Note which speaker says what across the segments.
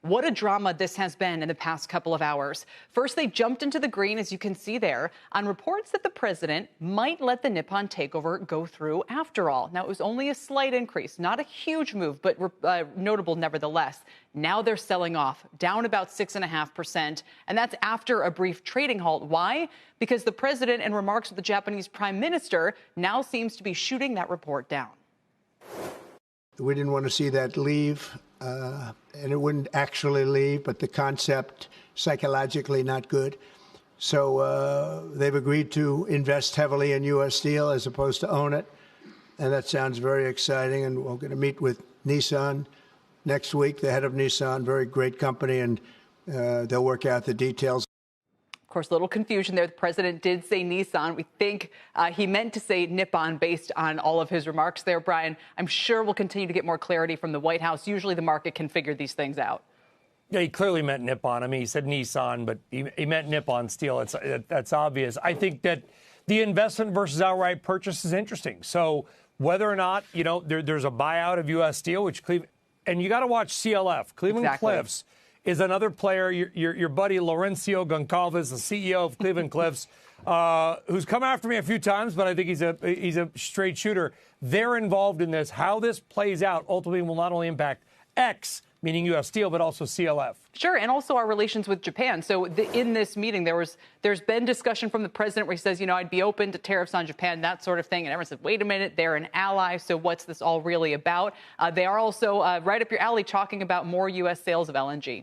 Speaker 1: What a drama this has been in the past couple of hours. First, they jumped into the green, as you can see there, on reports that the president might let the Nippon takeover go through after all. Now, it was only a slight increase, not a huge move, but notable nevertheless. Now they're selling off, down about 6.5%, and that's after a brief trading halt. Why? Because the president, in remarks with the Japanese prime minister, now seems to be shooting that report down.
Speaker 2: We didn't want to see that leave, and it wouldn't actually leave, but the concept, psychologically not good. So they've agreed to invest heavily in US Steel as opposed to own it, and that sounds very exciting, and we're going to meet with Nissan next week, the head of Nissan, very great company, and they'll work out the details.
Speaker 1: Of course, a little confusion there. The president did say Nissan. We think he meant to say Nippon based on all of his remarks there, Brian. I'm sure we'll continue to get more clarity from the White House. Usually the market can figure these things out.
Speaker 3: Yeah, he clearly meant Nippon. I mean, he said Nissan, but he meant Nippon Steel. That's obvious. I think that the investment versus outright purchase is interesting. So whether or not, there's a buyout of US Steel, which Cleveland, and you got to watch CLF, Cleveland Cliffs. Is another player, your buddy Laurencio Goncalves, the CEO of Cleveland Cliffs, who's come after me a few times, but I think he's a straight shooter. They're involved in this. How this plays out ultimately will not only impact X, meaning U.S. Steel, but also CLF.
Speaker 1: Sure, and also our relations with Japan. So in this meeting, there's been discussion from the president where he says, I'd be open to tariffs on Japan, that sort of thing. And everyone said, wait a minute, they're an ally. So what's this all really about? They are also right up your alley talking about more U.S. sales of LNG.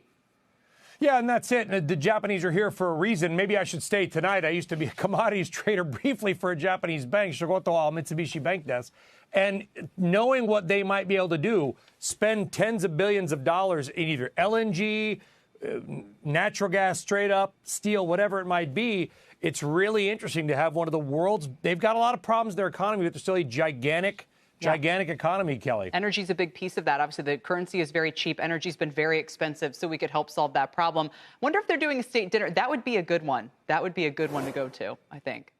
Speaker 3: Yeah, and that's it. The Japanese are here for a reason. Maybe I should stay tonight. I used to be a commodities trader briefly for a Japanese bank, Shogoto Mitsubishi Bank Desk. And knowing what they might be able to do, spend tens of billions of dollars in either LNG, natural gas straight up, steel, whatever it might be, it's really interesting to have one of the world's, they've got a lot of problems in their economy, but they're still a gigantic economy, Kelly.
Speaker 1: Energy's a big piece of that. Obviously, the currency is very cheap. Energy's been very expensive, so we could help solve that problem. Wonder if they're doing a state dinner. That would be a good one. That would be a good one to go to, I think.